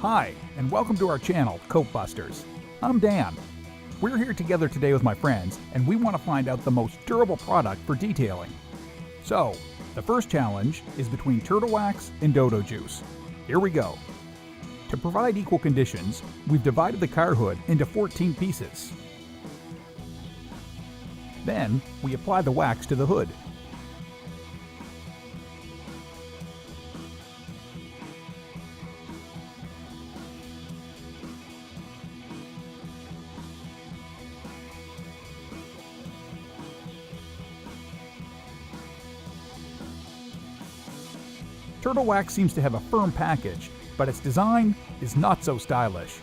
Hi, and welcome to our channel, Coatbusters. I'm Dan. We're here together today with my friends, and we want to find out the most durable product for detailing. So, the first challenge is between turtle wax and Dodo juice. Here we go. To provide equal conditions, we've divided the car hood into 14 pieces. Then, we apply the wax to the hood. Turtle wax seems to have a firm package, but its design is not so stylish.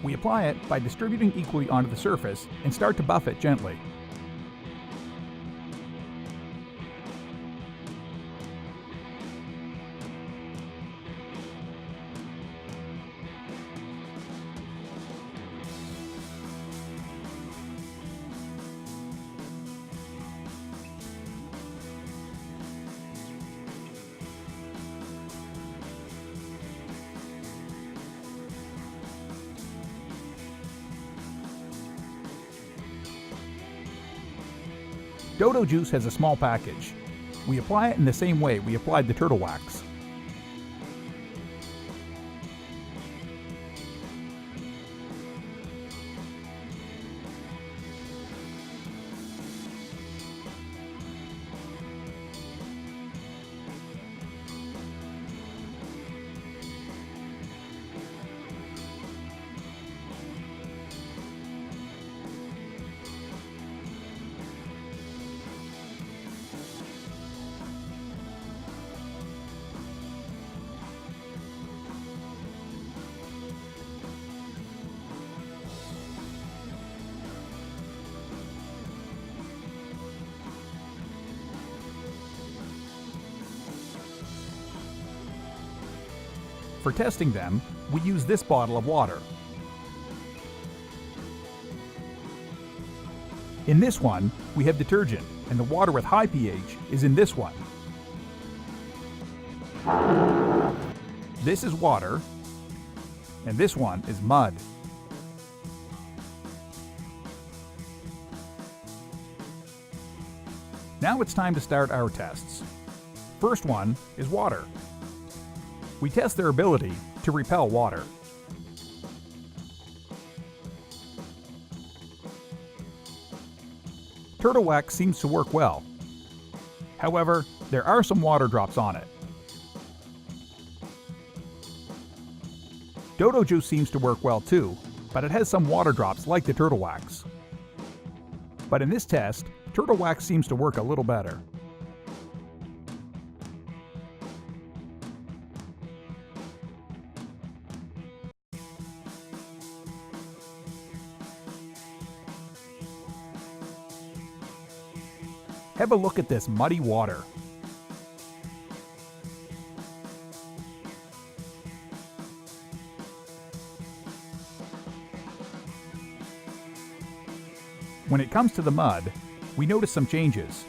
We apply it by distributing equally onto the surface and start to buff it gently. Dodo juice has a small package. We apply it in the same way we applied the turtle wax. For testing them, we use this bottle of water. In this one, we have detergent, and the water with high pH is in this one. This is water, and this one is mud. Now it's time to start our tests. First one is water. We test their ability to repel water. Turtle wax seems to work well. However, there are some water drops on it. Dodo juice seems to work well too, but it has some water drops like the turtle wax. But in this test, turtle wax seems to work a little better. Have a look at this muddy water. When it comes to the mud, we notice some changes.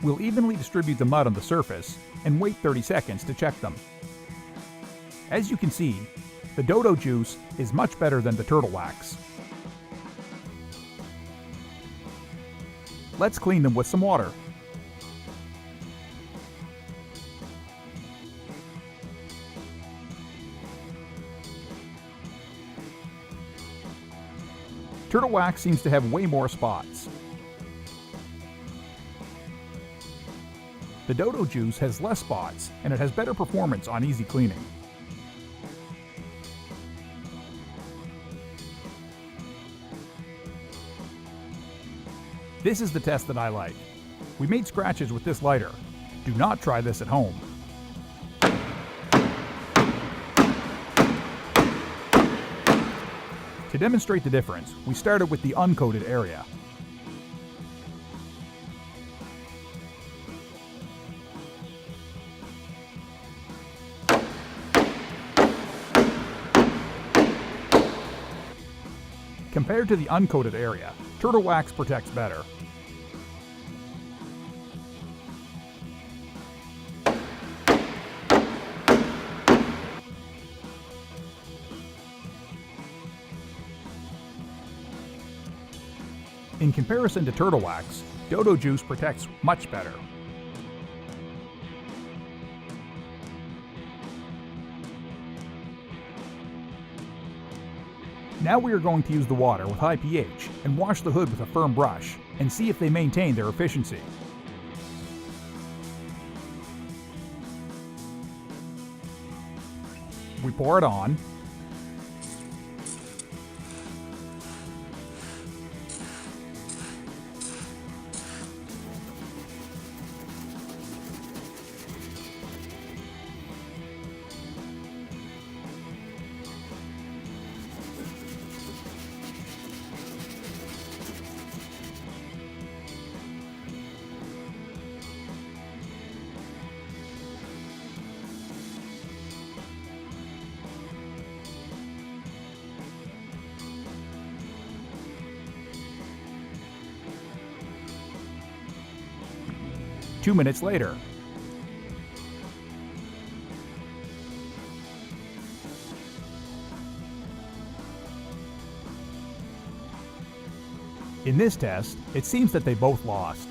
We'll evenly distribute the mud on the surface and wait 30 seconds to check them. As you can see, the Dodo juice is much better than the turtle wax. Let's clean them with some water. Turtle wax seems to have way more spots. The Dodo juice has less spots, and it has better performance on easy cleaning. This is the test that I like. We made scratches with this lighter. Do not try this at home. To demonstrate the difference, we started with the uncoated area. Compared to the uncoated area, turtle wax protects better. In comparison to turtle wax, Dodo juice protects much better. Now we are going to use the water with high pH and wash the hood with a firm brush and see if they maintain their efficiency. We pour it on. Two minutes later. In this test, it seems that they both lost.